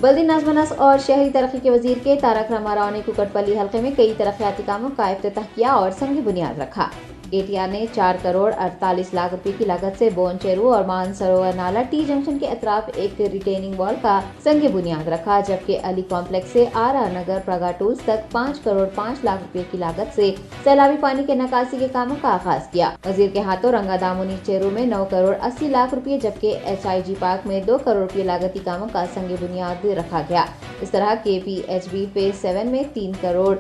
बल्दी नज़्म-ओ-नस्क और शहरी तरक्की के वजीर के तारक रामाराव ने कुकटपल्ली हल्के में कई तरक्याती कामों का इफ्तिताह किया और संग बुनियाद रखा। केटीआर ने 4 करोड़ 48 लाख रुपए की लागत से बोनचेरू और मानसरोवर नाला टी जंक्शन के अतराफ एक रिटेनिंग वॉल का संग बुनियाद रखा, जबकि अली कॉम्प्लेक्स से आर नगर प्रगा टूल्स तक 5 करोड़ 5 लाख रुपए की लागत से सैलाबी पानी के निकासी के कामों का आगाज किया। वजीर के हाथों रंगा दामुनी चेरू में 9 करोड़ 80 लाख रुपए जबकि HIG पार्क में 2 करोड़ रुपए लागती कामों का संग बुनियाद रखा गया। इस तरह KPHB फेज 7 में 3 करोड़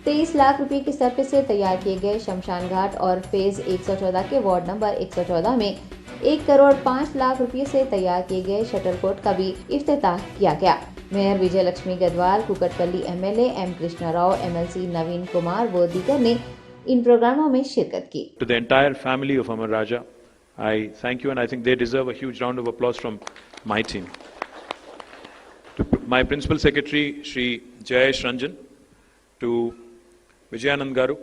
23 लाख रुपए की सरफे से तैयार किए गए शमशान घाट और फेज 114 के वार्ड नंबर 114 में 1 करोड़ 5 लाख रुपए से तैयार किए गए शटल कोर्ट का भी इफ्तिताह किया गया। Mayor Vijay Laxmi Gadwal, Kukatpally MLA M Krishna Rao, MLC Naveen Kumar व दीगर ने इन प्रोग्रामों में शिरकत की। To the entire family of Amar Raja, I thank you and I think they deserve a huge round of applause from my team. To my Principal Secretary, Shri Jayesh Ranjan, to Vijayanand Garu,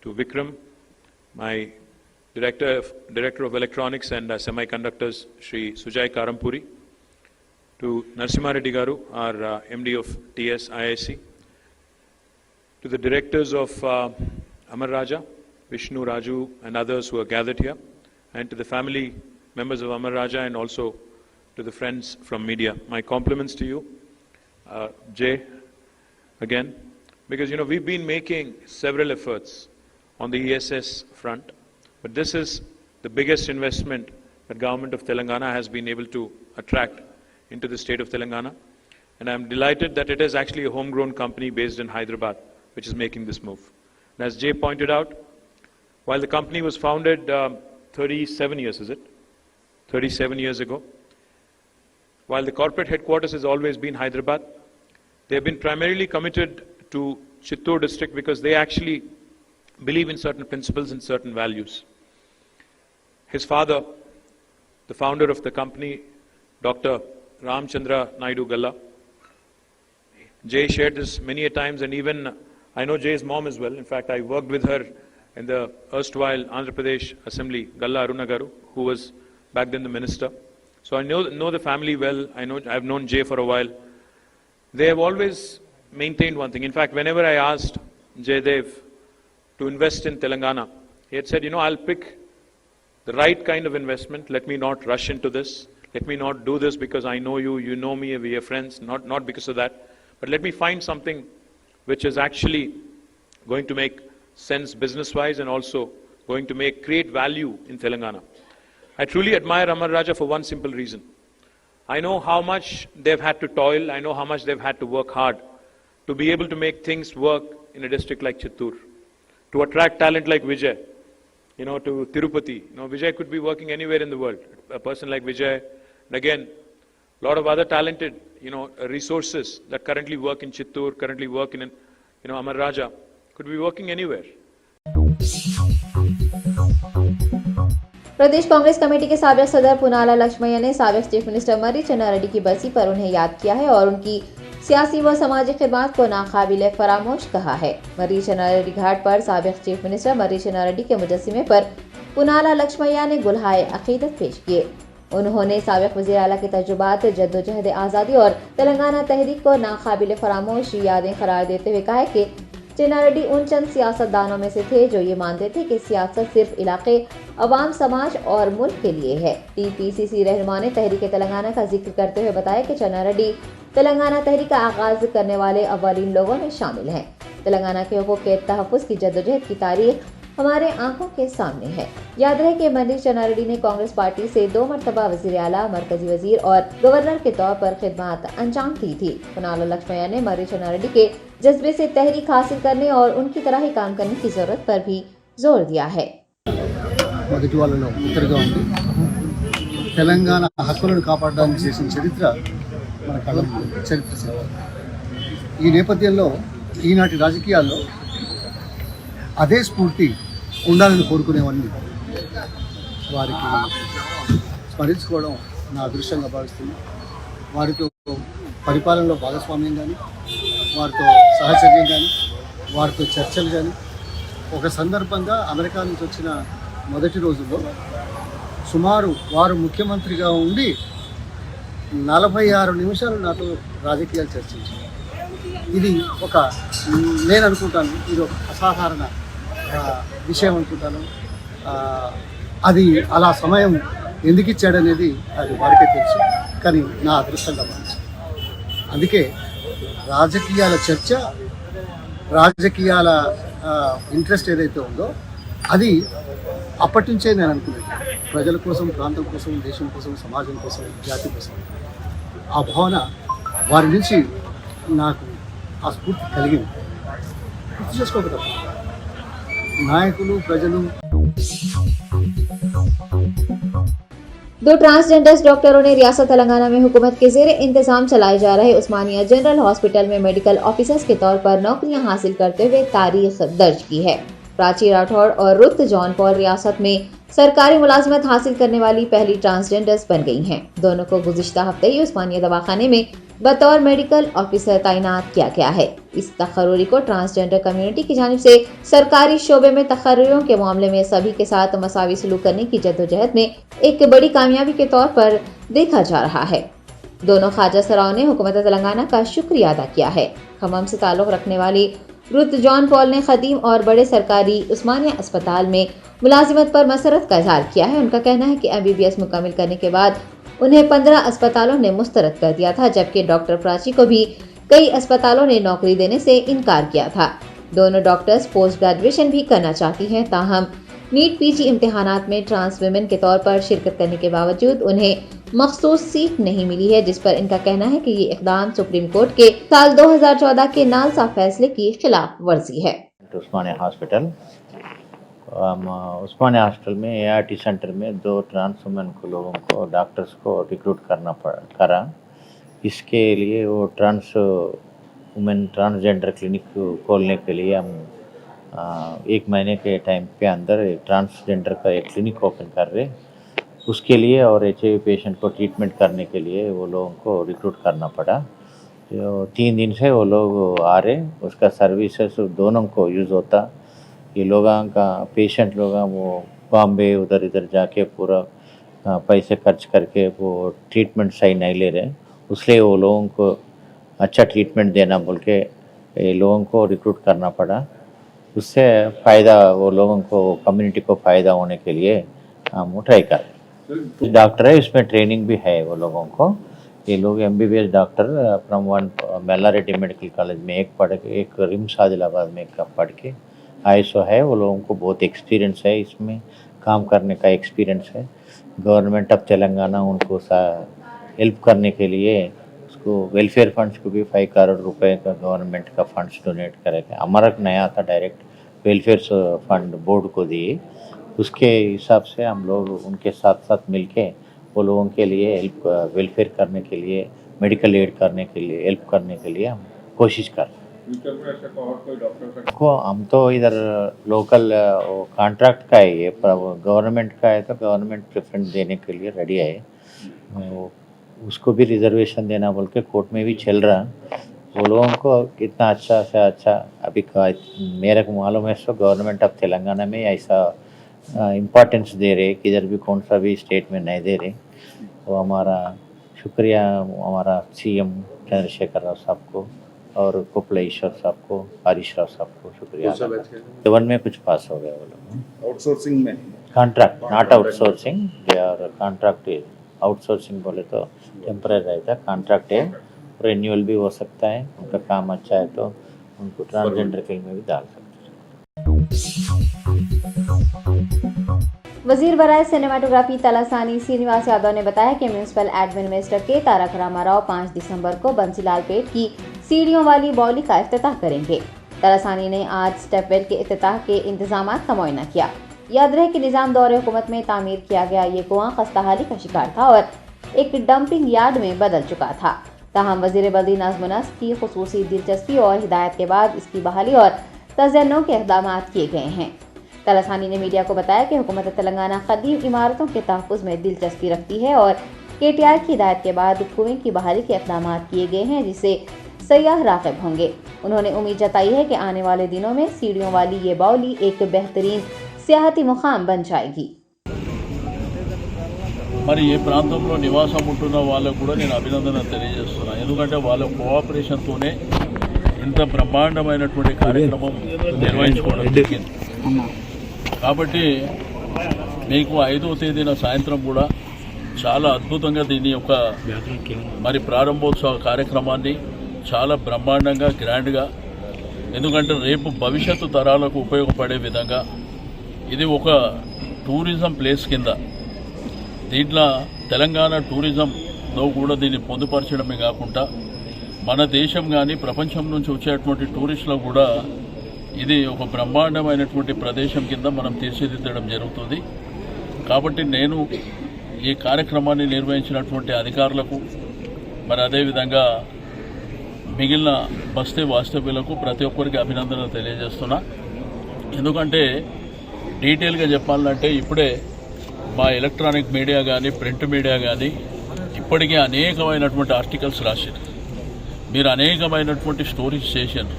to Vikram, my Director of Electronics and Semiconductors, Shri Sujay Karampuri, to Narasimha Reddy Garu, our MD of TS IIC, to the directors of Amar Raja, Vishnu, Raju and others who are gathered here, and to the family members of Amar Raja and also to the friends from media. My compliments to you, Jay, again, because we've been making several efforts on the ESS front, but this is the biggest investment that government of Telangana has been able to attract into the state of Telangana, and I'm delighted that it is actually a homegrown company based in Hyderabad which is making this move. And as Jay pointed out, while the company was founded 37 years, is it? 37 years ago, while the corporate headquarters has always been Hyderabad, they have been primarily committed to Chittoor district because they actually believe in certain principles and certain values. His father, the founder of the company, Dr. Ramchandra Naidu Galla, Jay shared this many a times, and even I know Jay's mom as well. In fact, I worked with her in the erstwhile Andhra Pradesh Assembly, Galla Aruna Garu, who was back then the minister. So I know the family well. I've known Jay for a while. They have always maintained one thing. In fact, whenever I asked Jaydev to invest in Telangana, he had said, I'll pick the right kind of investment. Let me not rush into this. Let me not do this because I know you, you know me, we are friends, not because of that. But let me find something which is actually going to make sense business-wise and also going to create value in Telangana. I truly admire Amar Raja for one simple reason. I know how much they've had to toil. I know how much they've had to work hard to be able to make things work in a district like Chittoor, to attract talent like Vijay, to Tirupati. Vijay could be working anywhere in the world. A person like Vijay, and again, a lot of other talented, resources that currently work in Chittoor, currently work in, Amar Raja, could be working anywhere. Pradesh Congress committee के साबिक सदर पुनाला लक्ष्मैया ने साबिक chief minister Murray चन्ना रेड्डी की बरसी पर उन्हें याद किया है और उनकी सियासी व समाजी खिदमत को नाकाबिले फरामोश कहा है। मर्री चन्ना रेड्डी घाट पर साबिक चीफ मिनिस्टर मर्री चन्ना रेड्डी के मुजस्सिमे पर पुनाला लक्ष्मैया ने गुलहाए अकीदत पेश किए। उन्होंने साबिक वज़ीर आला के तजुर्बात, जद्दोजहद आज़ादी और तेलंगाना तहरीक को नाकाबिले फरामोश यादें करार देते हुए कहा कि चन्ना रेड्डी उन चंद सियासतदानों में से थे जो ये मानते थे कि सियासत सिर्फ इलाके, अवाम, समाज और मुल्क के लिए है। TPCC रहनुमा ने तहरीक तेलंगाना का जिक्र करते हुए बताया कि चन्ना रेड्डी तेलंगाना तहरीक का आगाज करने वाले अव्वलीन लोगों में शामिल हैं। तेलंगाना के हुकूक के तहफ़्फ़ुज़ की जद्दोजहद की तारीख हमारे आंखों के सामने है। याद रहे कि मर्री चन्ना रेड्डी ने कांग्रेस पार्टी से 2 मरतबा वज़ीर आला, मरकजी वज़ीर और गवर्नर के तौर पर खिदमत अंजाम दी थी। पुनाला लक्ष्मैया ने मर्री चन्ना रेड्डी के जज्बे से तहरीक हासिल करने और उनकी तरह ही काम करने की जरूरत पर भी जोर दिया है। తెలంగాణ హక్కులను కాపాడడానికి చేసిన చరిత్ర మన కళ్ళ చరిత్ర. ఈ నేపథ్యంలో ఈనాటి రాజకీయాల్లో అదే స్ఫూర్తి ఉండాలని కోరుకునేవాడిని వారికి స్మరించుకోవడం నా అదృష్టంగా భావిస్తున్నాను. వారితో పరిపాలనలో భాగస్వామ్యం కానీ, వారితో సహచర్యం కానీ, వారితో చర్చలు కానీ, ఒక సందర్భంగా అమెరికా నుంచి వచ్చిన మొదటి రోజుల్లో సుమారు వారు ముఖ్యమంత్రిగా ఉండి 46 నిమిషాలు నాతో రాజకీయాలు చర్చించారు. ఇది ఒక నేను అనుకుంటాను ఇది ఒక అసాధారణ విషయం అనుకుంటాను. అది అలా సమయం ఎందుకు ఇచ్చాడనేది అది వారికే తెలుసు, కానీ నా అదృష్టంగా భావించాను. అందుకే రాజకీయాల చర్చ, రాజకీయాల ఇంట్రెస్ట్ ఏదైతే ఉందో అది అప్పటి నుంచే నేను అనుకున్నాను. ప్రజల కోసం, ప్రాంతం కోసం, దేశం కోసం, సమాజం కోసం, జాతి కోసం ఆ భావన వారి నుంచి నాకు ఆ స్ఫూర్తి కలిగింది. గుర్తు చేసుకోక నాయకులు, ప్రజలు. 2 ट्रांसजेंडर्स डॉक्टरों ने रियासत तेलंगाना में हुकूमत के ज़ेरे इंतजाम चलाए जा रहे उस्मानिया जनरल हॉस्पिटल में मेडिकल ऑफिसर्स के तौर पर नौकरियां हासिल करते हुए तारीख दर्ज की है। प्राची राठौड़ और रुत जॉन पॉल रियासत में सरकारी मुलाजिमत हासिल करने वाली पहली ट्रांसजेंडर्स बन गई हैं। दोनों को गुज़िश्ता हफ्ते ही उस्मानिया दवाखाने में बतौर मेडिकल ऑफिसर तैनात किया गया है। इस तकर्री को ट्रांसजेंडर कम्युनिटी की जानिब से सरकारी शोबे में तकर्रियों के मामले में सभी के साथ मसावी सलूक करने की जद्दोजहद में एक बड़ी कामयाबी के तौर पर देखा जा रहा है। दोनों ख्वाजा सराओं ने हुकूमत तेलंगाना का शुक्रिया अदा किया है। खम्मम से ताल्लुक़ रखने वाली रुत जॉन पॉल ने खदीम और बड़े सरकारी उस्मानिया अस्पताल में मुलाजिमत पर मसरत का इजहार किया है। उनका कहना है कि MBBS मुकम्मिल करने के बाद उन्हें 15 अस्पतालों ने मुस्तरद कर दिया था, जबकि डॉक्टर प्राची को भी कई अस्पतालों ने नौकरी देने से इनकार किया था। दोनों डॉक्टर्स पोस्ट ग्रेजुएशन भी करना चाहती हैं, ताहम नीट PG इम्तिहानात में ट्रांस वुमेन के तौर पर शिरकत करने के बावजूद उन्हें मखसूस सीट नहीं मिली है, जिस पर इनका कहना है कि ये इकदाम सुप्रीम कोर्ट के साल 2014 के नालसा फैसले की खिलाफ वर्जी है। उस्मानिया हॉस्पिटल में ART सेंटर में 2 ट्रांस वुमेन को लोगों को डॉक्टर्स को रिक्रूट करा। इसके लिए वो वुमेन ट्रांसजेंडर क्लिनिक खोलने के लिए हम 1 महीने के टाइम के अंदर ट्रांसजेंडर का एक क्लिनिक ओपन कर रहे। उसके लिए और HIV पेशेंट को ट्रीटमेंट करने के लिए वो लोगों को रिक्रूट करना पड़ा। जो 3 दिन से वो लोग आ रहे, उसका सर्विसेज दोनों को यूज़ होता। ये लोगों का पेशेंट लोग वो बॉम्बे उधर इधर जाके पूरा पैसे खर्च करके वो ट्रीटमेंट सही नहीं ले रहे, इसलिए वो लोगों को अच्छा ट्रीटमेंट देना बोल के ये लोगों को रिक्रूट करना पड़ा। उससे फ़ायदा वो लोगों को, कम्युनिटी को फ़ायदा होने के लिए हम ट्राई कर रहे। डॉक्टर है, इसमें ट्रेनिंग भी है वो लोगों को। ये लोग MBBS doctor from Mallareddy medical college में एक पढ़ के, एक रिम्स आदिलाबाद में पढ़ के ISO है। वो लोगों को बहुत एक्सपीरियंस है, इसमें काम करने का एक्सपीरियंस है। गवर्नमेंट ऑफ तेलंगाना उनको हेल्प करने के लिए उसको वेलफेयर फंड्स को भी 5 करोड़ रुपए का गवर्नमेंट का फंड्स डोनेट करेगा। हमारा नया था, डायरेक्ट वेलफेयर फंड बोर्ड को दिए। उसके हिसाब से हम लोग उनके साथ साथ मिलके वो लोगों के लिए हेल्प, वेलफेयर करने के लिए, मेडिकल एड करने के लिए, हेल्प करने के लिए हम कोशिश कर रहे हैं। को हम तो इधर लोकल कॉन्ट्रैक्ट का है, ये गवर्नमेंट का है तो गवर्नमेंट प्रेफरेंस देने के लिए रेडी है। उसको भी रिजर्वेशन देना बोल के कोर्ट में भी चल रहा। वो लोगों को कितना अच्छा से अच्छा अभी मेरे को मालूम है, सो गवर्नमेंट ऑफ तेलंगाना में ऐसा इम्पोर्टेंस दे रहे, किधर भी कौन सा भी स्टेट में नहीं दे रहे। तो हमारा शुक्रिया हमारा CM चंद्रशेखर राव साहब को और कुपलेश्वर साहब को, हरीश राव साहब को शुक्रिया। 7 में कुछ पास हो गया वो लोग। आउटसोर्सिंग में contract, not outsourcing, they are contract. Outsourcing बोले तो टेम्पररी रहता है, कॉन्ट्रैक्ट है, रिन्यूअल भी हो सकता है। उनका काम अच्छा है तो उनको ट्रांसजेंडर के में भी डाल सकते हैं। वजीर बराए सिनेमाटोग्राफी तलासानी श्रीनिवास यादव ने बताया कि म्यूनिसिपल एडमिनिस्ट्रेटर के तारक रामाराव 5 दिसंबर को बंसीलाल पेट की सीढ़ियों वाली बाउली का इफ्तिताह करेंगे। तलासानी ने आज स्टेपवेल के इफ्तिताह के इंतजामात का मुआयना किया। याद रहे कि निजाम दौरे हुकूमत में तामीर किया गया ये कुआं खस्ताहाली का शिकार था और एक डंपिंग यार्ड में बदल चुका था। ताहम वजीर बल्दी नाज़िम नस्र की खुसूसी दिलचस्पी और हिदायत के बाद इसकी बहाली और तज़य्युन के इक़दाम किए गए हैं। तलासानी ने मीडिया को बताया कि हुकूमत तेलंगाना कदीम इमारतों के तहफ़्फ़ुज़ में दिलचस्पी रखती है और KTR की हिदायत के बाद कुएं की बहाली के इक़दाम किए गए हैं, जिससे सयाह राग़िब होंगे। उन्होंने उम्मीद जताई है कि आने वाले दिनों में सीढ़ियों वाली ये बाउली एक बेहतरीन सियाहती मुकाम बन जाएगी। మరి ఏ ప్రాంతంలో నివాసం ఉంటున్న వాళ్ళకు కూడా నేను అభినందన తెలియజేస్తున్నాను. ఎందుకంటే వాళ్ళ కోఆపరేషన్తోనే ఇంత బ్రహ్మాండమైనటువంటి కార్యక్రమం నిర్వహించుకోవడం జరిగింది. కాబట్టి మీకు 5వ తేదీన సాయంత్రం కూడా చాలా అద్భుతంగా దీని యొక్క మరి ప్రారంభోత్సవ కార్యక్రమాన్ని చాలా బ్రహ్మాండంగా గ్రాండ్గా, ఎందుకంటే రేపు భవిష్యత్తు తరాలకు ఉపయోగపడే విధంగా ఇది ఒక టూరిజం ప్లేస్ కింద, దీంట్లో తెలంగాణ టూరిజంలో కూడా దీన్ని పొందుపరచడమే కాకుండా మన దేశం కానీ ప్రపంచం నుంచి వచ్చేటువంటి టూరిస్టులకు కూడా ఇది ఒక బ్రహ్మాండమైనటువంటి ప్రదేశం కింద మనం తీర్చిదిద్దడం జరుగుతుంది. కాబట్టి నేను ఈ కార్యక్రమాన్ని నిర్వహించినటువంటి అధికారులకు మరి అదేవిధంగా మిగిలిన బస్తీ వాస్తవ్యులకు ప్రతి ఒక్కరికి అభినందనలు తెలియజేస్తున్నా. ఎందుకంటే డీటెయిల్గా చెప్పాలంటే ఇప్పుడే మా ఎలక్ట్రానిక్ మీడియా కానీ ప్రింట్ మీడియా కానీ ఇప్పటికే అనేకమైనటువంటి ఆర్టికల్స్ రాశారు, మీరు అనేకమైనటువంటి స్టోరీస్ చేశారు.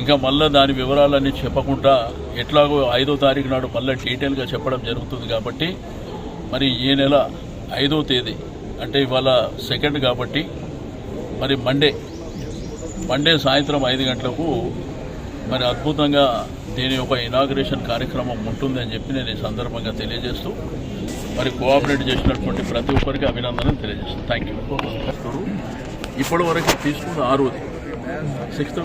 ఇంకా మళ్ళీ దాని వివరాలన్నీ చెప్పకుండా ఎట్లాగో 5వ తారీఖు నాడు మళ్ళీ డీటెయిల్గా చెప్పడం జరుగుతుంది. కాబట్టి మరి ఈ నెల 5వ తేదీ అంటే ఇవాళ 2nd కాబట్టి మరి మండే సాయంత్రం 5 గంటలకు మరి అద్భుతంగా దీని యొక్క ఇనాగ్రేషన్ కార్యక్రమం ఉంటుంది అని చెప్పి నేను ఈ సందర్భంగా తెలియజేస్తూ మరి కోఆపరేట్ చేసినటువంటి ప్రతి ఒక్కరికి అభినందనలు తెలియజేస్తాను. Thank you. ఇప్పటి వరకు తీసుకున్న 6వది 6th.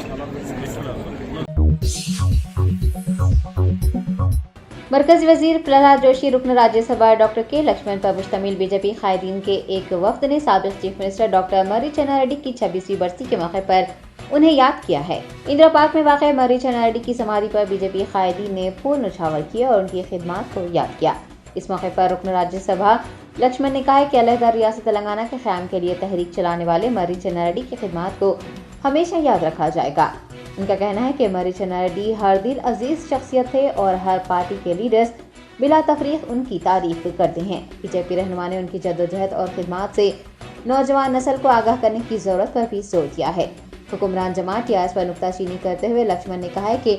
मरकजी वजीर प्रहलाद जोशी, रुकन राज्यसभा डॉक्टर के लक्ष्मण पर मुश्तमिल बीजेपी कायदीन के एक वफ्द ने साबिक चीफ मिनिस्टर डॉक्टर मर्री चन्नारेड्डी की 26वीं बरसी के मौके पर उन्हें याद किया है। इंदिरा पार्क में वाक़ मर्री चन्नारेड्डी की समाधि पर बीजेपी कायदीन ने फूल न्यौछावर किए और उनकी खिदमत को याद किया। इस मौके पर रुकन राज्यसभा लक्ष्मण ने कहा कि अलहदा रियासत तेलंगाना के क़याम के लिए तहरीक चलाने वाले मर्री चन्नारेड्डी की खिदमत को हमेशा याद रखा जाएगा। उनका कहना है कि मर्री चन्नारेड्डी हर दिल अजीज शख्सियत थे और हर पार्टी के लीडर्स बिला तफरीक उनकी तारीफ करते हैं। बीजेपी रहनुमा ने उनकी जद्दोजहद और खिदमत से नौजवान नस्ल को आगाह करने की ज़रूरत पर भी जोर दिया है। हुक्मरान जमात टीआरएस पर नुक्ताचीनी करते हुए लक्ष्मण ने कहा है कि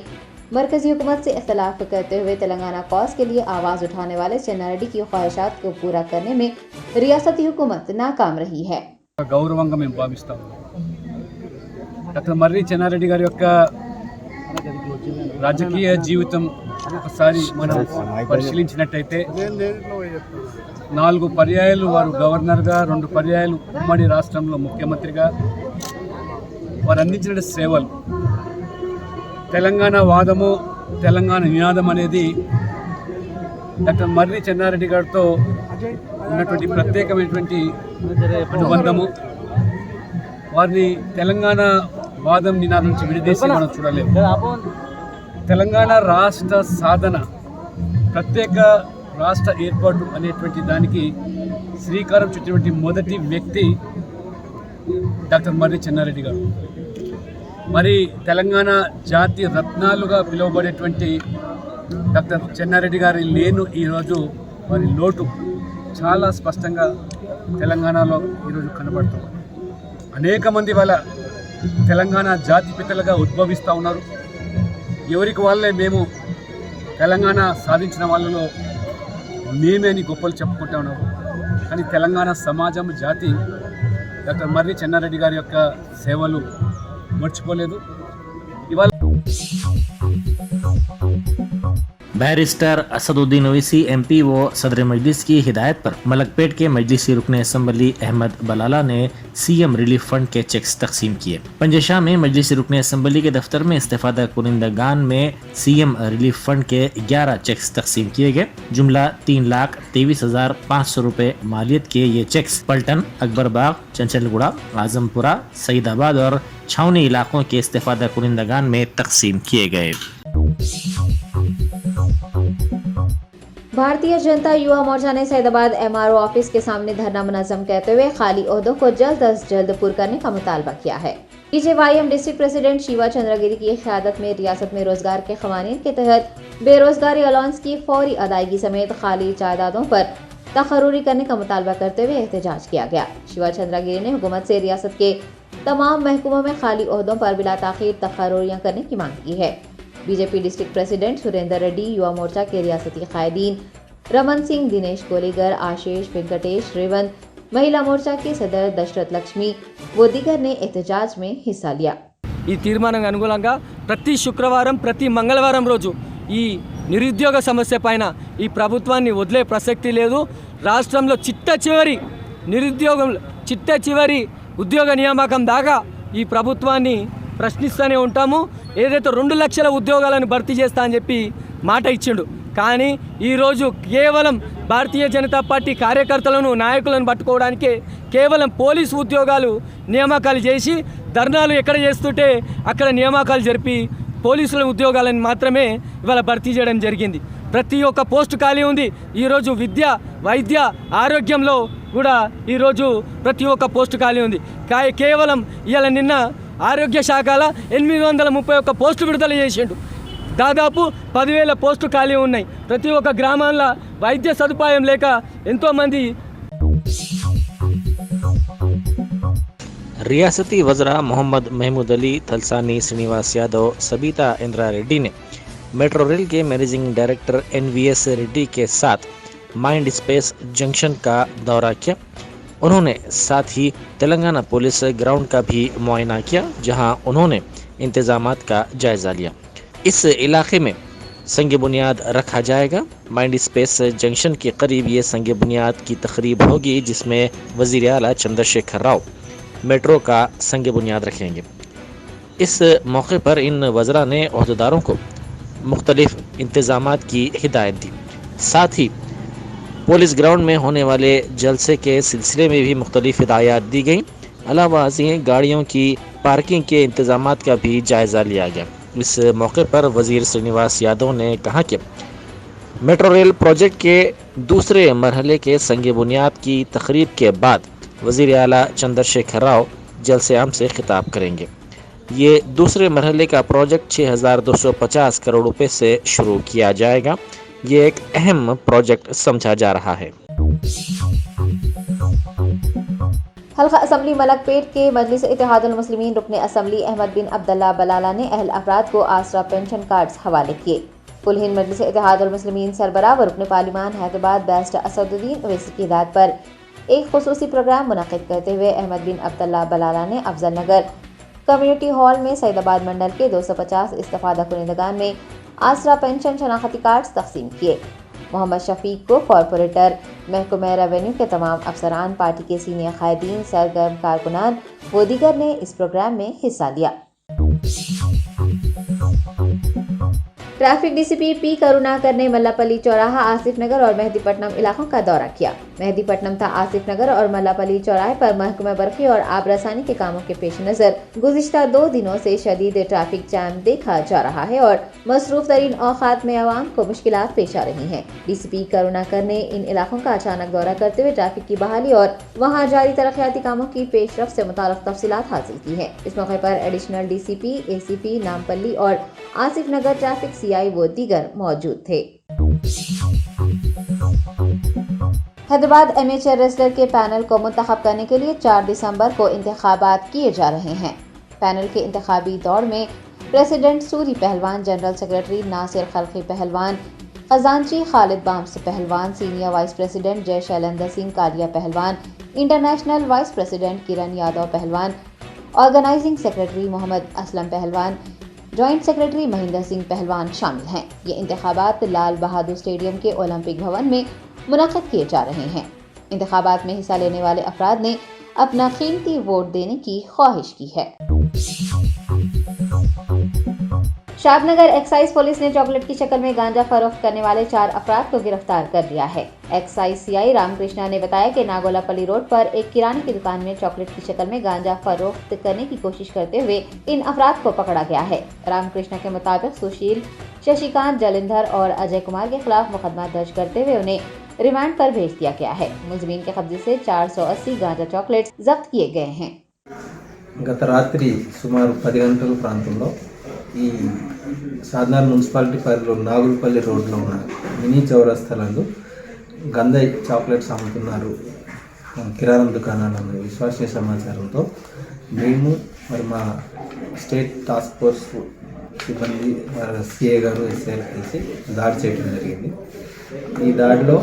मरकजी हुकूमत से इख्तलाफ करते हुए तेलंगाना कॉज के लिए आवाज़ उठाने वाले चन्नारेड्डी की ख्वाहिशात को पूरा करने में रियासती हुकूमत नाकाम रही है। గౌరవంగా మేము భావిస్తాం. డాక్టర్ మర్రి చెన్నారెడ్డి గారి యొక్క రాజకీయ జీవితం ఒకసారి మనం పరిశీలించినట్టయితే 4 పర్యాయాలు వారు గవర్నర్గా, 2 పర్యాయాలు ఉమ్మడి రాష్ట్రంలో ముఖ్యమంత్రిగా వారు అందించిన సేవలు, తెలంగాణ వాదము, తెలంగాణ నినాదం అనేది డాక్టర్ మర్రి చెన్నారెడ్డి గారితో ఉన్నటువంటి ప్రత్యేకమైనటువంటి అనుబంధము. వారిని తెలంగాణ వాదం నినాదం నుంచి విడదీసి మనం చూడలేము. తెలంగాణ రాష్ట్ర సాధన, ప్రత్యేక రాష్ట్ర ఏర్పాటు అనేటువంటి దానికి శ్రీకారం చుట్టినటువంటి మొదటి వ్యక్తి డాక్టర్ మర్రి చెన్నారెడ్డి గారు. మరి తెలంగాణ జాతి రత్నాలుగా పిలువబడేటువంటి డాక్టర్ చెన్నారెడ్డి గారి లేను ఈరోజు వారి లోటు చాలా స్పష్టంగా తెలంగాణలో ఈరోజు కనబడుతుంది. అనేక మంది వాళ్ళ తెలంగాణ జాతి పితలుగా ఉద్భవిస్తూ ఉన్నారు. ఎవరికి వాళ్ళే మేము తెలంగాణ సాధించిన వాళ్ళలో మేమే అని గొప్పలు చెప్పుకుంటూ ఉన్నారు. కానీ తెలంగాణ సమాజం, జాతి డాక్టర్ మర్రి చెన్నారెడ్డి గారి యొక్క సేవలు మర్చిపోలేదు. ఇవాళ बैरिस्टर असदुद्दीन ओवैसी एमपी व सदर मजलिस की हिदायत पर मलकपेट के मजलिसी रुकन असम्बली अहमद बलाला ने सीएम रिलीफ फंड के चेक्स तकसीम किए। पंजशाह में मजलिसी रुकन असम्बली के दफ्तर में इस्तेफादा कुनिंदगान में सीएम रिलीफ फंड के 11 चेक्स तकसीम किए गए। जुमला 3,23,500 रुपए मालियत के ये चेक्स पलटन, अकबरबाग, चंचलगुड़ा, आजमपुरा, सईदाबाद और छावनी इलाकों के इस्तेफादा कुनिंदगान में तकसीम किए गए। भारतीय जनता युवा मोर्चा ने सैदाबाद एमआरओ ऑफिस के सामने धरना मुनज़्ज़म करते हुए खाली ओहदों को जल्द अज जल्द पुर करने का मुतालबा किया है। BJYM district president Shiva Chandragiri की क़यादत में रियासत में रोजगार के क़वानीन के तहत बेरोजगारी अलाउंस की फौरी अदायगी समेत खाली जायदादों पर तखर्रुरी करने का मुतालबा करते हुए एहतजाज किया गया। शिवा चंद्रगिरी ने हुकूमत से रियासत के तमाम महकमों में खाली ओहदों पर बिला ताख़ीर तखर्रुरियां करने की मांग की है। BJP district president Surendra Reddy, Yuva Morcha के रियासती कायदीन रमन सिंह, दिनेश गोलीगर, आशीष, वेंकटेश, रेवंत, महिला मोर्चा के सदर दशरथ लक्ष्मी व दीगर ने एहतजाज में हिस्सा लिया। ఈ తీర్మానానికి అనుగుణంగా ప్రతి శుక్రవారం ప్రతి మంగళవారం రోజు ఈ నిరుద్యోగ సమస్య పైన ఈ ప్రభుత్వాన్ని వదిలే ప్రసక్తి లేదు. రాష్ట్రంలో చిట్ట చివరి ఉద్యోగ నియామకం దాకా ఈ ప్రభుత్వాన్ని ప్రశ్నిస్తూనే ఉంటాము. ఏదైతే 2 లక్షల ఉద్యోగాలను భర్తీ చేస్తా అని చెప్పి మాట ఇచ్చిండు, కానీ ఈరోజు కేవలం భారతీయ జనతా పార్టీ కార్యకర్తలను నాయకులను పట్టుకోవడానికే కేవలం పోలీసు ఉద్యోగాలు నియామకాలు చేసి ధర్నాలు ఎక్కడ చేస్తుంటే అక్కడ నియామకాలు జరిపి పోలీసుల ఉద్యోగాలను మాత్రమే ఇవాళ భర్తీ చేయడం జరిగింది. ప్రతి ఒక్క పోస్టు ఖాళీ ఉంది. ఈరోజు విద్య, వైద్య, ఆరోగ్యంలో కూడా ఈరోజు ప్రతి ఒక్క పోస్టు ఖాళీ ఉంది. కేవలం ఇవాళ నిన్న ఆరోగ్య శాఖల 831 పోస్టు విడుదల చేసిండు. దాదాపు 10,000 పోస్టు ఖాళీ ఉన్నాయి. ప్రతి ఒక్క గ్రామాల్లో వైద్య సదుపాయం లేక ఎంతోమంది. रियासती वज़रा मोहम्मद महमूद अली, थलसानी श्रीनिवास यादव, सबिता इंदिरा रेड्डी ने मेट्रो रेल के मैनेजिंग डायरेक्टर NVS रेड्डी के साथ माइंड स्पेस जंक्शन का दौरा किया। उन्होंने साथ ही तेलंगाना पुलिस ग्राउंड का भी मुआयना किया, जहां उन्होंने इंतजामात का जायज़ा लिया। इस इलाके में संग बुनियाद रखा जाएगा। माइंड स्पेस जंक्शन के करीब ये संग बुनियाद की तकरीब होगी, जिसमें वज़ीर आला चंद्रशेखर राव मेट्रो का संग बुनियाद रखेंगे। इस मौके पर इन वज़रा ने ओहदेदारों को मुख्तलिफ इंतज़ामात की हिदायत दी। साथ ही पुलिस ग्राउंड में होने वाले जलसे के सिलसिले में भी मुख्तलिफ हिदायत दी गई। अलावा गाड़ियों की पार्किंग के इंतज़ामात का भी जायज़ा लिया गया। इस मौके पर वज़ीर श्रीनिवास यादव ने कहा कि मेट्रो रेल प्रोजेक्ट के दूसरे मरहले के संग बुनियाद की तकरीब के बाद वज़ीर आला चंद्रशेखर राव जलसे आम से खिताब करेंगे। ये दूसरे मरहले का प्रोजेक्ट 6,250 करोड़ रुपए से शुरू किया जाएगा। ये एक अहम प्रोजेक्ट समझा जा रहा है। हल्का असम्बली मलकपेट के मजलिस इत्तेहादुल मुस्लिमीन रुकने असम्बली अहमद बिन अब्दुल्ला बलाला ने अहल अफराद को आसरा पेंशन कार्ड्स हवाले किए। कुल हिंद मजलिस इत्तेहादुल मुस्लिमीन सरबराह व रुकने पार्लिमान हैदराबाद बैरिस्टर असदुद्दीन ओवैसी की हिदायत पर एक खुसूसी प्रोग्राम मुनक़िद करते हुए अहमद बिन अब्दुल्ला बलाला ने अफजल नगर कम्युनिटी हॉल में सईदाबाद मंडल के 250 इस्तिफादा कुनिंदगान में आसरा पेंशन शनाख्ती कार्ड्स तकसीम किए। मोहम्मद शफीक को कॉरपोरेटर, महकमा रेवेन्यू के तमाम अफसरान, पार्टी के सीनियर कायदीन, सरगर्म कारकुनान व दीगर ने इस प्रोग्राम में हिस्सा लिया। ट्रैफिक डीसीपी पी करुणाकर ने मल्लापल्ली चौराहा, आसिफ नगर और मेहदीपट्टनम इलाकों का दौरा किया। मेहदीपट्टनम था आसिफ नगर और मल्लापल्ली चौराहे पर महकमा बरक़ी और आब रसानी के कामों के पेश नज़र गुज़िश्ता 2 दिनों से शदीद ट्रैफिक जाम देखा जा रहा है और मसरूफ तरीन औक़ात में आवाम को मुश्किलात पेश आ रही हैं। डीसीपी करुणाकर ने इन इलाकों का अचानक दौरा करते हुए ट्रैफिक की बहाली और वहाँ जारी तरक्याती कामों की पेशरफ से मुताल्लिक़ तफसीलात हासिल की है। इस मौके पर एडिशनल डीसीपी, ACP नामपल्ली और आसिफ नगर ट्रैफिक CI व दीगर मौजूद थे। हैदराबाद एमेचर रेसलर के पैनल को मुंतखब करने के लिए 4 दिसंबर को इंतखाबात किए जा रहे हैं। पैनल के इंतखाबी दौर में प्रेसिडेंट सूरी पहलवान, जनरल सेक्रेटरी नासिर खलकी पहलवान, खजांची खालिद बाम्स पहलवान, सीनियर वाइस प्रेसिडेंट जय शैलेंद्र सिंह कालिया पहलवान, international vice president Kiran Yadav पहलवान, ऑर्गेनाइजिंग सेक्रेटरी मोहम्मद असलम पहलवान, जॉइंट सेक्रेटरी महेंद्र सिंह पहलवान शामिल हैं। ये इंतखाबात लाल बहादुर स्टेडियम के ओलंपिक भवन में मुनक़िद किए जा रहे हैं। इंतखाबात में हिस्सा लेने वाले अफराद ने अपना कीमती वोट देने की ख्वाहिश की है। शादनगर एक्साइज पुलिस ने चॉकलेट की शक्ल में गांजा फरोख्त करने वाले 4 अफराद को गिरफ्तार कर लिया है। एक्साइज CI रामकृष्णा ने बताया कि नागोलापल्ली रोड पर एक किराने की दुकान में चॉकलेट की शक्ल में गांजा फरोख्त करने की कोशिश करते हुए इन अफराद को पकड़ा गया है। रामकृष्णा के मुताबिक सुशील, शशिकांत, जलिंधर और अजय कुमार के खिलाफ मुकदमा दर्ज करते हुए उन्हें रिमांड पर भेज दिया गया है। मुलजिमीन के कब्जे से 480 गांजा चॉकलेट्स जब्त किए गए हैं। గత రాత్రి సుమారు 10 గంటల ప్రాంతంలో ఈ సాధనార్ మున్సిపాలిటీ పరిధిలో నాగులపల్లి రోడ్లో ఉన్న మినీ చౌరస్తాలందు గంజాయి చాక్లెట్స్ అమ్ముతున్నారు కిరాణం దుకాణాలను విశ్వసనీయ సమాచారంతో మేము మరి మా స్టేట్ టాస్క్ ఫోర్స్ సిబ్బంది CA గారు SI కలిసి దాడి చేయడం జరిగింది. ఈ దాడిలో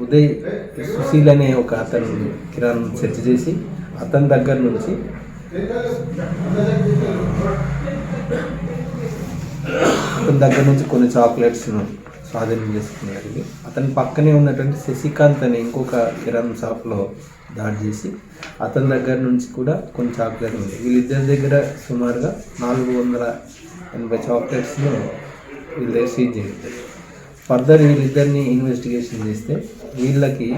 ఉదయ్ సుశీల్ అనే ఒక అతను కిరాణం సెర్చ్ చేసి అతని దగ్గర నుంచి కొన్ని చాక్లెట్స్ను స్వాధీనం చేసుకున్నారు. అతని పక్కనే ఉన్నటువంటి శశికాంత్ అనే ఇంకొక కిరాణం షాప్లో దాడి చేసి అతని దగ్గర నుంచి కూడా కొన్ని చాక్లెట్లు ఉన్నాయి. వీళ్ళిద్దరి దగ్గర సుమారుగా 480 చాక్లెట్స్ను వీళ్ళ దగ్గర సీజ్ చేస్తారు. ఫర్దర్ వీళ్ళిద్దరిని ఇన్వెస్టిగేషన్ చేస్తే వీళ్ళకి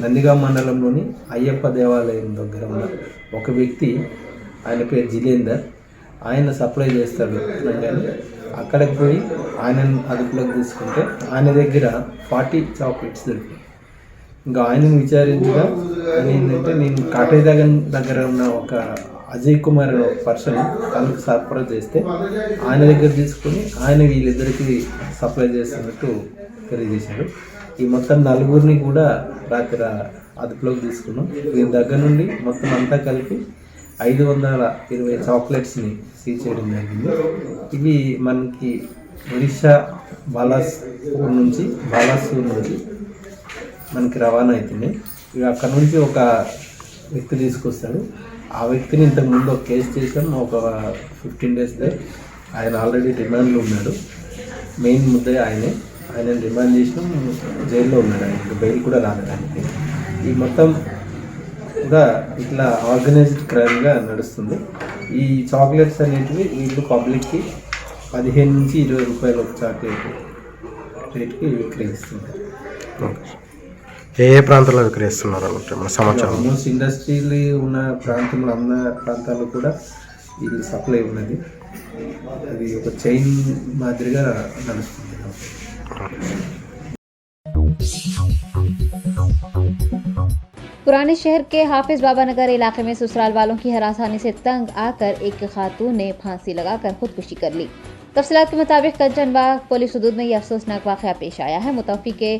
నందిగాం మండలంలోని అయ్యప్ప దేవాలయం దగ్గర ఉన్న ఒక వ్యక్తి, ఆయన పేరు జిలేందర్, ఆయన సప్లై చేస్తాడు కానీ అక్కడికి పోయి ఆయనను అదుపులోకి తీసుకుంటే ఆయన దగ్గర 40 చాక్లెట్స్ దొరికాయి. ఇంకా ఆయనను విచారించగా ఆయన ఏంటంటే, నేను కాటేదాగన్ దగ్గర ఉన్న ఒక అజయ్ కుమార్ అనే ఒక పర్సన్ తనకు సరఫరా చేస్తే ఆయన దగ్గర తీసుకొని ఆయన వీళ్ళిద్దరికి సప్లై చేస్తున్నట్టు తెలియజేశాడు. ఈ మొత్తం 4 కూడా రాత్రి అదుపులోకి తీసుకున్నాం. దీని దగ్గర నుండి మొత్తం అంతా కలిపి 520 చాక్లెట్స్ని సీజ్ చేయడం జరిగింది. ఇవి మనకి ఒడిశా బాలాసూర్ నుంచి మనకి రవాణా అవుతున్నాయి. ఇవి అక్కడ నుంచి ఒక వ్యక్తి తీసుకొస్తాడు. ఆ వ్యక్తిని ఇంతకుముందు ఒక కేసు చేసాం, ఒక 15 days ఆయన ఆల్రెడీ రిమాండ్లో ఉన్నాడు. మెయిన్ ముద్దాయి ఆయన రిమాండ్ చేసినాం, జైల్లో ఉన్నాడు. ఆయన బెయిల్ కూడా రాలేదు ఆయనకి. ఈ మొత్తం కూడా ఇట్లా ఆర్గనైజ్డ్ క్రైమ్గా నడుస్తుంది. ఈ చాక్లెట్స్ అనేటివి వీళ్ళు పబ్లిక్కి 15 నుంచి 20 రూపాయలు ఒక చాక్లెట్ రేట్కి విక్రయిస్తున్నారు. ఏ ప్రాంతాల్లో విక్రయిస్తున్నారు అన్నట్టు మన సమాచారం? ఆల్మోస్ట్ ఇండస్ట్రీలు ఉన్న ప్రాంతంలో అన్న ప్రాంతాల్లో కూడా ఇది సప్లై ఉన్నది. అది ఒక చైన్ మాదిరిగా నడుస్తుంది. पुराने शहर के हाफिज बाबा नगर इलाके में ससुराल वालों की हरासानी से तंग आकर एक खातून ने फांसी लगाकर खुदकुशी कर ली। तफसीलात के मुताबिक कंचनबाग पुलिस हदूद में यह अफसोसनाक वाक़या पेश आया है। मुतवफ़्फ़ी के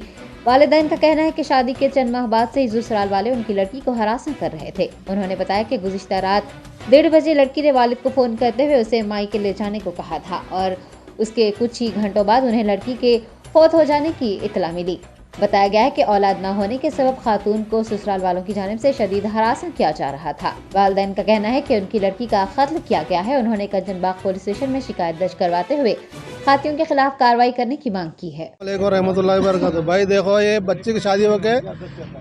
वालिदैन का कहना है कि शादी के चंद माह बाद से ही ससुराल वाले उनकी लड़की को हरासा कर रहे थे। उन्होंने बताया कि गुज़िश्ता रात 1:30 बजे लड़की ने वालिद को फ़ोन करते हुए उसे मायके ले जाने को कहा था और उसके कुछ ही घंटों बाद उन्हें लड़की के फौत हो जाने की इत्तला मिली। बताया गया है कि औलाद न होने के सबब खातून को ससुराल वालों की जानिब से शदीद हरासा किया जा रहा था। वालिदैन का कहना है कि उनकी लड़की का कत्ल किया गया है। उन्होंने कंचनबाग पुलिस स्टेशन में शिकायत दर्ज करवाते हुए खातियों के खिलाफ कार्रवाई करने की मांग की है। रहमतुल्लाहि वबरकातुहू। भाई देखो, ये बच्चे की शादी होके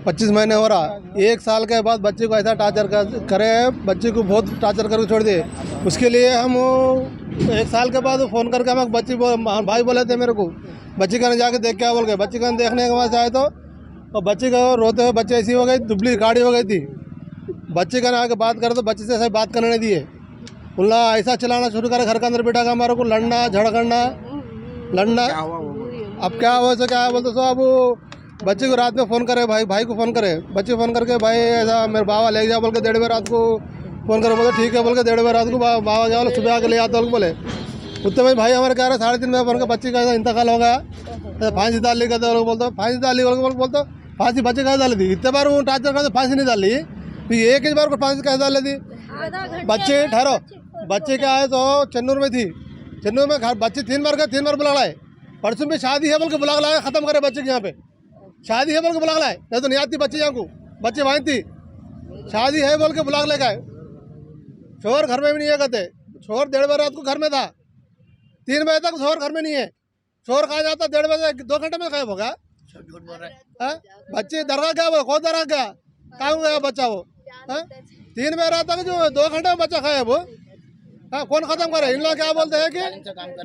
25 महीने हो रहा, 1 साल के बाद बच्चे को ऐसा टार्चर करे, बच्चे को बहुत टार्चर करके छोड़ दिए। उसके लिए हम 1 साल के बाद फ़ोन करके हम बच्ची भाई बोले थे मेरे को, बच्ची का जाके देख क्या बोल गए। बच्ची का देखने के बाद आए तो और बच्ची का रोते हुए बच्चे ऐसी हो गई, दुबली गाड़ी हो गई थी। बच्चे का आके बात करे तो बच्चे से ऐसे बात करने नहीं दिए। उल्ला ऐसा चलाना शुरू करे, घर के अंदर बिठा के हमारे को लड़ना झड़कना लड़ना। अब क्या हुआ सो क्या बोलते सो, अब बच्चे को रात में फ़ोन करे, भाई को फ़ोन करे, बच्चे फ़ोन करके भाई ऐसा मेरे बाबा ले जाओ बोल के 1:30 बजे रात को फ़ोन करे। बोले ठीक है बोल के 1:30 बजे रात को बाबा जाओ सुबह आके ले आता बोले। उतने में भाई हमारे कह रहे 3:30 बजे फ़ोन कर बच्चे का इंतकाल हो गया, फांसी डाल ली कहते लोग बोलते फांसी डाल ली बोलते फांसी बच्चे कैसे डाली थी। इतने बार वो टार्चर करते फांसी नहीं डाली, तो एक ही बार को फांसी कैसे डाल दी। बच्चे ठहरो, बच्चे क्या आए तो चन्नूर में थी, चन्नूर में घर बच्चे 3 बार गए, 3 बार बुला लाए। परसों में शादी है बोल के बुला लाए, ख़त्म करे बच्चे के यहाँ पे शादी है बोल के बुला लाए। नहीं तो नहीं आती बच्चे यहाँ को, बच्चे वहीं थी, शादी है बोल के बुला ले गए। शोर घर में भी नहीं है कहते, शोर 1:30 बजे रात को घर में था, 3 बजे तक शोर घर में नहीं है। शोर कहा जाता 1:30 बजे 2 घंटे में गायब होगा। बच्चे दरगाह क्या वो कौन दरगाह क्या कहाँ गया बच्चा वो 3 बजे रात तक जो 2 घंटे में बच्चा गायब हो। कौन खत्म करे। इन लोग क्या बोलते हैं कि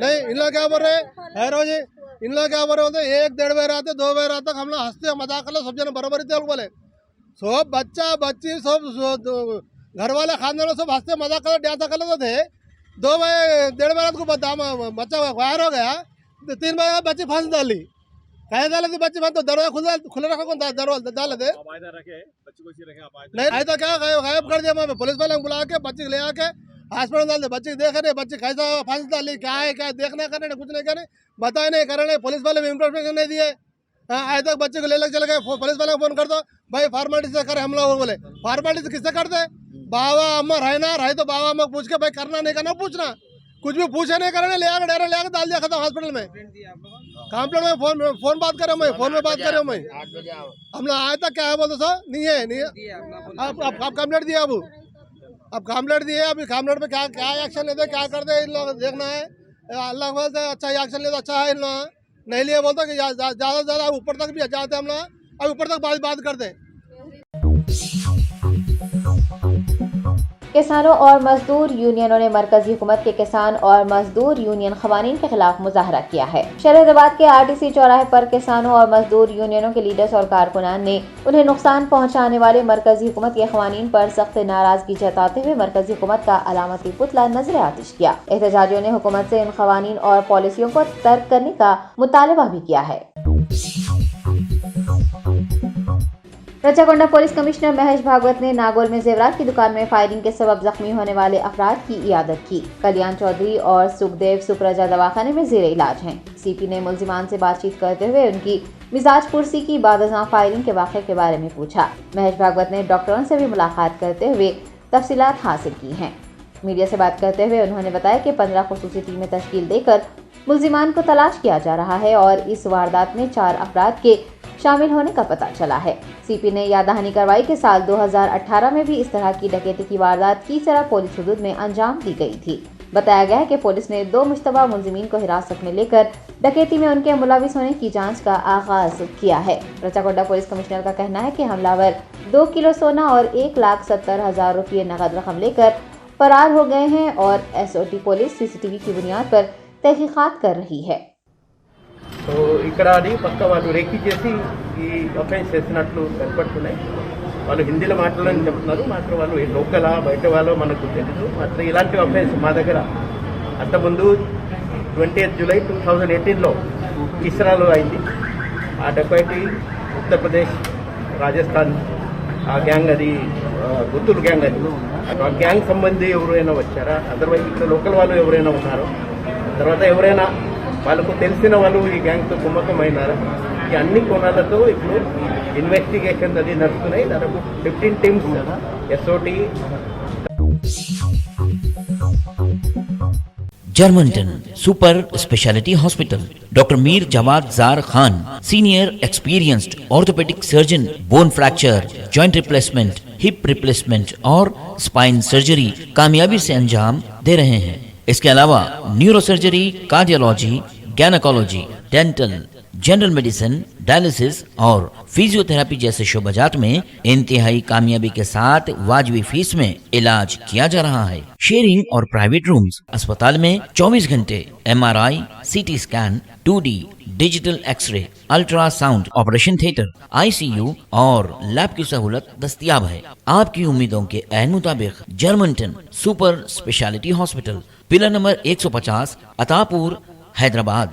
नहीं, इन लोग क्या बोल रहे हैं रोजी, इन लोग क्या बोल रहे होते 1-1:30 बजे रात 2 बजे रात तक हम लोग हंसते मजाक कर लो, सब जन बराबर ही थे बोले। सब बच्चा बच्ची सब घर वाले खानदान सब हंसते मजाक कर डांसा कर लेते थे। 2 बजे 1:30 बजे रात को बच्चा वायर हो गया, 3 बजे बच्ची फांसी डाली। कहे डाले थे बच्ची तो दरवाजा खुला रखा कौन दरवाजा डाले थे नहीं आए तो क्या गायब कर दिया। मैं पुलिस वाले बुला के बच्चे ले आके हॉस्पिटल डाल दे। बच्चे देख रहे बच्चे कैसा फांसी डाली, क्या है क्या देखना करने कुछ नहीं करने बताए नहीं करने। पुलिस वाले भी इंफॉर्मेशन नहीं दिए। आए तक बच्चे को ले चले गए। पुलिस वाले को फोन कर दो भाई फॉर्मेलिटी से करे। हम लोग बोले फॉर्मेलिटी किससे करते, बाबा अम्मा रहना रहे तो बाबा अम्मा पूछ के भाई करना नहीं करना पूछना, कुछ भी पूछे नहीं करने ले आकर डायरेक्ट ले आकर डाल दिया खत्म हॉस्पिटल में। कंप्लेंट में फोन बात कर रहा हूँ मैं, फोन में बात कर रहा हूँ मैं। हम लोग आए तक क्या है बोलते सर, नहीं है नहीं है। आप कंप्लेंट दिए, अब कंप्लेंट दिए, अभी कंप्लेंट पे क्या एक्शन लेते क्या करते इन लोग देखना है। अल्लाह बोलते अच्छा एक्शन ले तो अच्छा है, इन लोग नहीं लिए बोलते कि ज़्यादा से ज़्यादा ऊपर तक भी जाते हम लोग, अब ऊपर तक बात करते। किसानों और मजदूर यूनियनों ने मरकजी हुकूमत के किसान और मजदूर यूनियन खवानीन के खिलाफ मुजाहरा किया है। शहरीदाबाद के आरटीसी चौराहे पर किसानों और मजदूर यूनियनों के लीडर्स और कारकुनान ने उन्हें नुकसान पहुंचाने वाले मरकजी हुकूमत के खवानीन पर सख्त नाराजगी जताते हुए मरकजी हुकूमत का अलामती पुतला नजर आतिश किया। एहतजाजियों ने हुकूमत से इन खवानीन और पॉलिसियों को तर्क करने का मुतालबा भी किया है। रचाकोंडा पुलिस कमिश्नर महेश भागवत ने नागौर में जेवरात की दुकान में फायरिंग के सबब जख्मी होने वाले अफराद की इयादत की। कल्याण चौधरी और सुखदेव सुप्रजा दवाखाने में जेर इलाज हैं। सीपी ने मुल्जिमान से बातचीत करते हुए उनकी मिजाज पुरसी की बादशाह फायरिंग के वाक़े के बारे में पूछा। महेश भागवत ने डॉक्टरों से भी मुलाकात करते हुए तफसीलात हासिल की हैं। मीडिया से बात करते हुए उन्होंने बताया कि 15 खुसूसी टीमें तश्कील देकर मुल्जिमान को तलाश किया जा रहा है और इस वारदात में 4 अफराद के शामिल होने का पता चला है। सीपी ने याद दहानी करवाई कि साल 2018 में भी इस तरह की डकैती की वारदात की तरह पुलिस हुदूद में अंजाम दी गई थी। बताया गया है कि पुलिस ने 2 मुश्तबा मुल्जिमीन को हिरासत में लेकर डकैती में उनके मुलविस होने की जांच का आगाज किया है। रचाकोंडा पुलिस कमिश्नर का कहना है कि हमलावर 2 किलो सोना और 1,70,000 रुपये नकद रकम लेकर फरार हो गए हैं और एसओटी पुलिस सीसीटीवी की बुनियाद पर तहकीकात कर रही है। సో ఇక్కడ అది పక్క వాళ్ళు రేకి చేసి ఈ అఫెన్స్ చేసినట్లు కనపడుతున్నాయి. వాళ్ళు హిందీలో మాట్లాడాలని చెప్తున్నారు. మాత్రం వాళ్ళు లోకలా బయట వాళ్ళు మనకు తెలియదు. మాత్రం ఇలాంటి అఫెన్స్ మా దగ్గర అంతకుముందు 20 జూలై 2018లో ఇస్రాలో అయింది. ఆ డకైటీ ఉత్తరప్రదేశ్, రాజస్థాన్ ఆ గ్యాంగ్, అది గుత్తులు గ్యాంగ్, అది ఆ గ్యాంగ్ సంబంధి ఎవరైనా వచ్చారా, అదర్వైజ్ ఇక్కడ లోకల్ వాళ్ళు ఎవరైనా ఉన్నారో, తర్వాత ఎవరైనా వాళ్ళకు తెలిసిన వాళ్ళు ఈ గ్యాంగ్తో కుమ్మకమైనారా, ఈ అన్ని కోణాలతో ఇప్పుడు ఇన్వెస్టిగేషన్ అది నడుస్తున్నాయి. దాదాపు 15 teams SOT. Germanten super specialty hospital, doctor Mir Jawad Jar Khan, senior experienced orthopaedic surgeon, bone fracture, joint replacement, hip replacement और स्पाइन सर्जरी कामयाबी से अंजाम दे रहे हैं। इसके अलावा neuro surgery, cardiology, gynaecology, dental, general medicine, dialysis और फिजियोथेरेपी जैसे शोबाजात में इंतहाई कामयाबी के साथ वाजबी फीस में इलाज किया जा रहा है। शेयरिंग और प्राइवेट रूम्स। अस्पताल में 24 घंटे MRI, CT scan, 2D digital x-ray, ultrasound, operation theatre, ICU और लैब की सहूलत दस्तयाब है। आपकी उम्मीदों के ऐन मुताबिक Germanten super specialty hospital, pillar number 150, Attapur, Hyderabad.